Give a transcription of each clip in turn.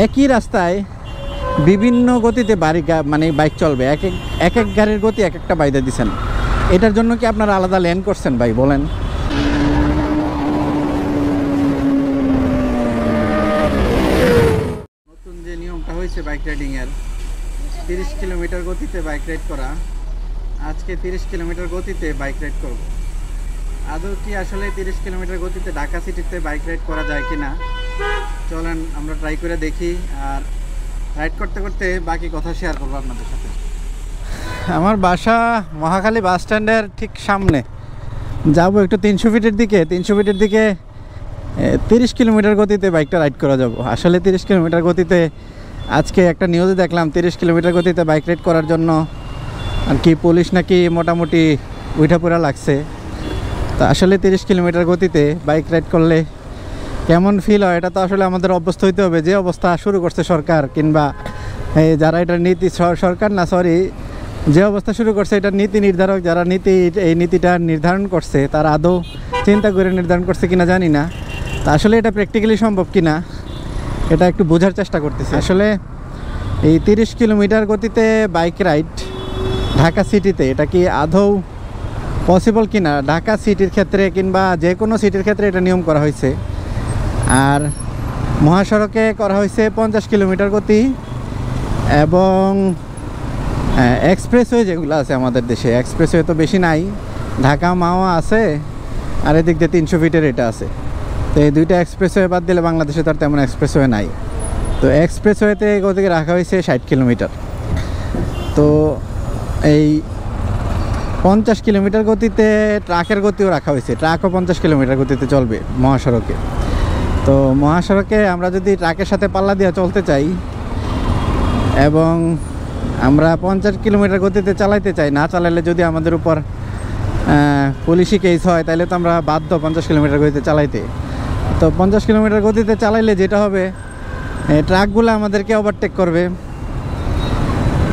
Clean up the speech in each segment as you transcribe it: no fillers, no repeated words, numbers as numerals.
একই রাস্তায় বিভিন্ন গতিতে মানে বাইক চলবে, এক এক গাড়ির গতি এক একটা বাইদা দিচ্ছেন। এটার জন্য কি আপনারা আলাদা লেন করছেন ভাই বলেন? নতুন যে নিয়মটা হয়েছে বাইক রাইডিংয়ের, 30 কিলোমিটার গতিতে বাইক রাইড করা, আজকে 30 কিলোমিটার গতিতে বাইক রাইড করব। আদৌ কি আসলে 30 কিলোমিটার গতিতে ঢাকা সিটিতে বাইক রাইড করা যায় কি না, চলেন আমরা ট্রাই করে দেখি। আর রাইড করতে করতে বাকি কথা শেয়ার করবো আপনাদের সাথে। আমার বাসা মহাখালী বাস স্ট্যান্ডের ঠিক সামনে, যাব একটু 300 ফিটের দিকে। 300 ফিটের দিকে 30 কিলোমিটার গতিতে বাইকটা রাইড করা যাব। আসলে 30 কিলোমিটার গতিতে আজকে একটা নিউজে দেখলাম 30 কিলোমিটার গতিতে বাইক রাইড করার জন্য আর কি পুলিশ নাকি মোটামুটি উইঠাপুরা লাগছে। তো আসলে 30 কিলোমিটার গতিতে বাইক রাইড করলে কেমন ফিল হয় এটা তো আসলে আমাদের অভ্যস্ত হইতে হবে। যে অবস্থা শুরু করছে সরকার, কিংবা যারা এটা নীতি সরকার না সরি যে অবস্থা শুরু করছে এটা নীতি নির্ধারক যারা এই নীতিটা নির্ধারণ করছে তারা আদৌ চিন্তা করে নির্ধারণ করছে কিনা জানি না। তা আসলে এটা প্র্যাকটিক্যালি সম্ভব কিনা এটা একটু বোঝার চেষ্টা করতেছি। আসলে এই 30 কিলোমিটার গতিতে বাইক রাইড ঢাকা সিটিতে এটা কি আদৌ পসিবল কিনা, ঢাকা সিটির ক্ষেত্রে কিংবা যে কোনো সিটির ক্ষেত্রে এটা নিয়ম করা হয়েছে। আর মহাসড়কে করা হয়েছে 50 কিলোমিটার গতি, এবং এক্সপ্রেসওয়ে যেগুলো আছে আমাদের দেশে, এক্সপ্রেসওয়ে তো বেশি নাই, ঢাকা মাওয়া আছে আর এদিক দিয়ে 300 ফিটের এটা আছে। তো এই দুইটা এক্সপ্রেসওয়ে বাদ দিলে বাংলাদেশে তো আর তেমন এক্সপ্রেসওয়ে নাই। তো এক্সপ্রেসওয়েতে গতিকে রাখা হয়েছে 60 কিলোমিটার। তো এই 50 কিলোমিটার গতিতে ট্রাকের গতিও রাখা হয়েছে, ট্রাকও 50 কিলোমিটার গতিতে চলবে মহাসড়কে। তো মহাসড়কে আমরা যদি ট্রাকের সাথে পাল্লা দিয়ে চলতে চাই এবং আমরা 50 কিলোমিটার গতিতে চালাইতে চাই, না চালালে যদি আমাদের উপর পুলিশি কেস হয় তাহলে তো আমরা বাধ্য 50 কিলোমিটার গতিতে চালাইতে। তো 50 কিলোমিটার গতিতে চালাইলে যেটা হবে, ট্রাকগুলো আমাদেরকে ওভারটেক করবে,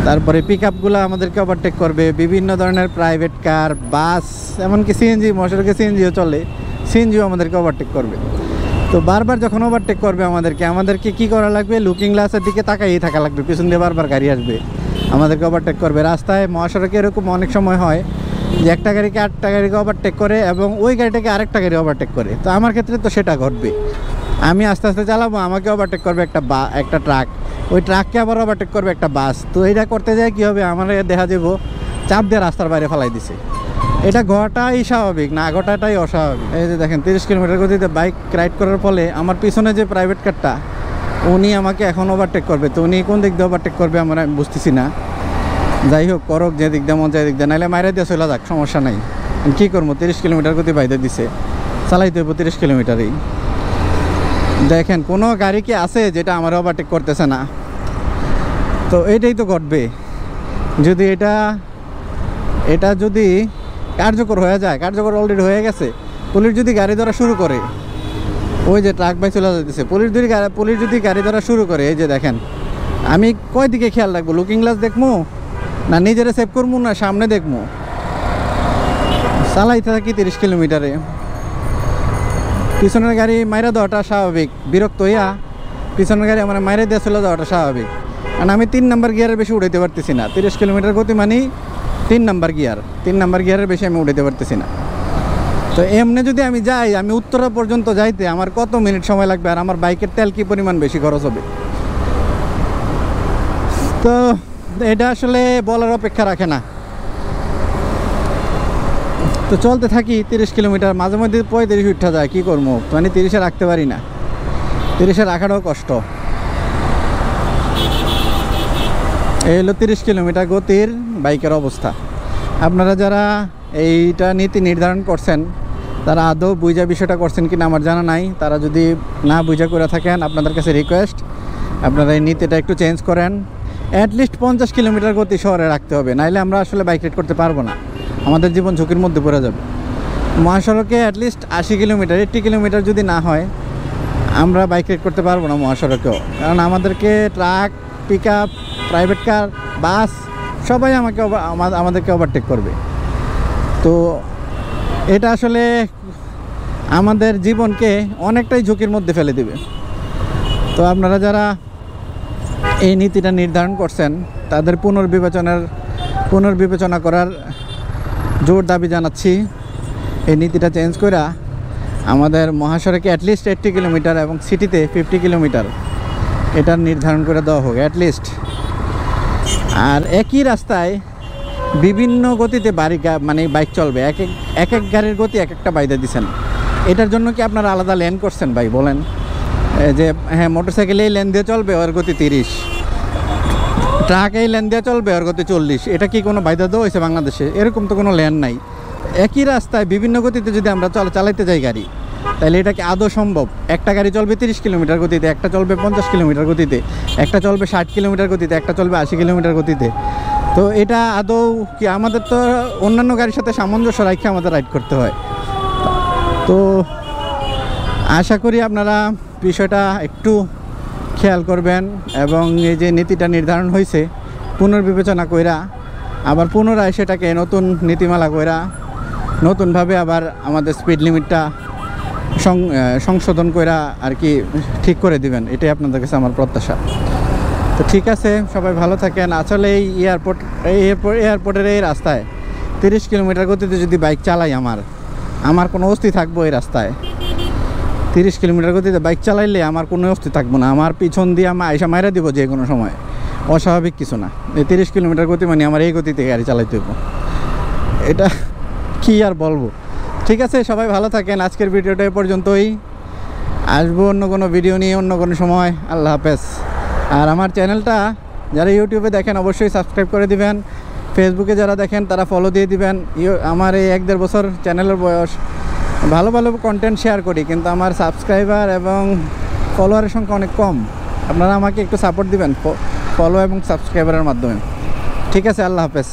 তারপরে পিক আপগুলো আমাদেরকে ওভারটেক করবে, বিভিন্ন ধরনের প্রাইভেট কার, বাস, এমনকি সিএনজি, মহাসড়কে সিএনজিও চলে, সিএনজিও আমাদেরকে ওভারটেক করবে। তো বারবার যখন ওভারটেক করবে আমাদেরকে কি করা লাগবে, লুকিং গ্লাসের দিকে তাকাইয়ে থাকা লাগবে, পিছন দিয়ে বারবার গাড়ি আসবে আমাদেরকে ওভারটেক করবে। রাস্তায় মহাসড়কে এরকম অনেক সময় হয় যে একটা গাড়িকে আরেকটা গাড়িকে ওভারটেক করে এবং ওই গাড়িটাকে আরেকটা গাড়ি ওভারটেক করে। তো আমার ক্ষেত্রে তো সেটা ঘটবে, আমি আস্তে আস্তে চালাবো, আমাকে ওভারটেক করবে একটা ট্রাক, ওই ট্রাককে আবার ওভারটেক করবে একটা বাস। তো এইটা করতে যায় কী হবে, আমার দেখা যাবো চাপ দিয়ে রাস্তার বাইরে ফেলাই দিছে। এটা ঘটাই স্বাভাবিক না, ঘটাটাই অস্বাভাবিক। এই যে দেখেন 30 কিলোমিটার গতিতে বাইক রাইড করার ফলে আমার পিছনে যে প্রাইভেট কারটা উনি আমাকে এখন ওভারটেক করবে। তো উনি কোন দিক দিয়ে ওভারটেক করবে আমি বুঝতেছি না। যাই হোক, করক, যে দিক দিয়ে মন যায় দিক দিয়ে, নাহলে মাইরে দিয়ে চলে যাক, সমস্যা নাই। কী করবো, 30 কিলোমিটার গতি বাইরে দিছে, চালাইতে হইব 30 কিলোমিটারই। দেখেন কোনো গাড়ি কি আছে যেটা আমার ওভারটেক করতেছে না? তো এইটাই তো ঘটবে যদি এটা যদি কার্যকর হয়ে যায়। কার্যকর অলরেডি হয়ে গেছে। পুলিশ যদি গাড়ি ধরা শুরু করে, ওই যে ট্রাক বাই চলে যেতেছে, পুলিশ যদি গাড়ি ধরা শুরু করে, এই যে দেখেন আমি কয় দিকে খেয়াল রাখবো, লুকিং গ্লাস দেখবো না নিজেরা সেভ করবো না সামনে দেখবো? চালাইতে থাকি 30 কিলোমিটারে, পিছনের গাড়ি মাইরা দেওয়াটা স্বাভাবিক, বিরক্ত হইয়া পিছনের গাড়ি আমার মাইরে দিয়ে চলে যাওয়াটা স্বাভাবিক। কারণ আমি 3 নাম্বার গিয়ারের বেশি উঠাইতে পারতেছি না। 30 কিলোমিটার গতি মানে 3 নাম্বার গিয়ারের বেশি আমি উঠাইতে পারতেছি না। তো এমনি যদি আমি যাই, আমি উত্তরা পর্যন্ত যাইতে আমার কত মিনিট সময় লাগবে, আর আমার বাইকের তেল কি পরিমাণ বেশি খরচ হবে। তো এটা আসলে বলার অপেক্ষা রাখে না। তো চলতে থাকি 30 কিলোমিটার, মাঝে মধ্যে 35 উঠা যায়, কী করবো, মানে 30-এ রাখতে পারি না, 30-এ রাখাটাও কষ্ট। এই হলো 30 কিলোমিটার গতির বাইকের অবস্থা। আপনারা যারা এইটা নীতি নির্ধারণ করছেন তারা আদৌ বুঝা বিষয়টা করছেন কিনা আমার জানা নাই। তারা যদি না বুঝা করে থাকেন, আপনাদের কাছে রিকোয়েস্ট আপনারা এই নীতিটা একটু চেঞ্জ করেন। অ্যাটলিস্ট 50 কিলোমিটার গতি শহরে রাখতে হবে, নাইলে আমরা আসলে বাইক রাইড করতে পারবো না, আমাদের জীবন ঝুঁকির মধ্যে পড়ে যাবে। মহাসড়কে অ্যাটলিস্ট 80 কিলোমিটার 80 কিলোমিটার যদি না হয় আমরা বাইক রাইড করতে পারবো না মহাসড়কেও। কারণ আমাদেরকে truck, pick up, private car, bus সবাই আমাদেরকে ওভারটেক করবে। তো এটা আসলে আমাদের জীবনকে অনেকটাই ঝুঁকির মধ্যে ফেলে দেবে। তো আপনারা যারা এই নীতিটা নির্ধারণ করছেন তাদের পুনর্বিবেচনা করার জোর দাবি জানাচ্ছি। এই নীতিটা চেঞ্জ করে আমাদের মহাসড়কে অ্যাটলিস্ট 80 কিলোমিটার এবং সিটিতে 50 কিলোমিটার এটার নির্ধারণ করে দেওয়া হোক অ্যাটলিস্ট। আর একই রাস্তায় বিভিন্ন গতিতে বাইক চলবে, এক এক গাড়ির গতি এক একটা বাইরে দিচ্ছেন। এটার জন্য কি আপনারা আলাদা লেন করছেন ভাই বলেন? যে হ্যাঁ মোটরসাইকেল এই লেন দিয়ে চলবে ওর গতি 30, ট্রাক এই লেন দিয়ে চলবে ওর গতি 40। এটা কি কোনো বাইদা দেওয়া হয়েছে বাংলাদেশে? এরকম তো কোনো লেন নাই। একই রাস্তায় বিভিন্ন গতিতে যদি আমরা চালাইতে যাই গাড়ি, তাহলে এটা কি আদৌ সম্ভব? একটা গাড়ি চলবে 30 কিলোমিটার গতিতে, একটা চলবে 50 কিলোমিটার গতিতে, একটা চলবে 60 কিলোমিটার গতিতে, একটা চলবে 80 কিলোমিটার গতিতে। তো এটা আদৌ কি? আমাদের তো অন্যান্য গাড়ির সাথে সামঞ্জস্য রাখে আমাদের রাইড করতে হয়। তো আশা করি আপনারা বিষয়টা একটু খেয়াল করবেন এবং এই যে নীতিটা নির্ধারণ হয়েছে পুনর্বিবেচনা কইরা আবার পুনরায় সেটাকে নতুন নীতিমালা কইরা নতুনভাবে আবার আমাদের স্পিড লিমিটটা সংশোধন কইরা আর কি ঠিক করে দিবেন, এটাই আপনাদের কাছে আমার প্রত্যাশা। তো ঠিক আছে, সবাই ভালো থাকেন। আসলে এই এয়ারপোর্টের এই রাস্তায় 30 কিলোমিটার গতিতে যদি বাইক চালাই আমার কোনো অস্তি থাকবো? এই রাস্তায় 30 কিলোমিটার গতিতে বাইক চালাইলে আমার কোনো অস্তি থাকবো না। আমার পিছন দিয়ে আমার আইসা মাইরা দিব যে কোনো সময়, অস্বাভাবিক কিছু না। এই 30 কিলোমিটার গতি মানে আমার এই গতিতে গাড়ি চালাইতে হইব, এটা কি আর বলবো। ঠিক আছে, সবাই ভালো থাকেন। আজকের ভিডিওটা এ পর্যন্তই। আসবো অন্য কোনো ভিডিও নিয়ে অন্য কোনো সময়। আল্লাহ হাফেজ। আর আমার চ্যানেলটা যারা ইউটিউবে দেখেন অবশ্যই সাবস্ক্রাইব করে দিবেন, ফেসবুকে যারা দেখেন তারা ফলো দিয়ে দিবেন। আমার এই 1-1.5 বছর চ্যানেলের বয়স, ভালো ভালো কন্টেন্ট শেয়ার করি, কিন্তু আমার সাবস্ক্রাইবার এবং ফলোয়ারের সংখ্যা অনেক কম। আপনারা আমাকে একটু সাপোর্ট দিবেন ফলো এবং সাবস্ক্রাইবারের মাধ্যমে। ঠিক আছে, আল্লাহ হাফেজ।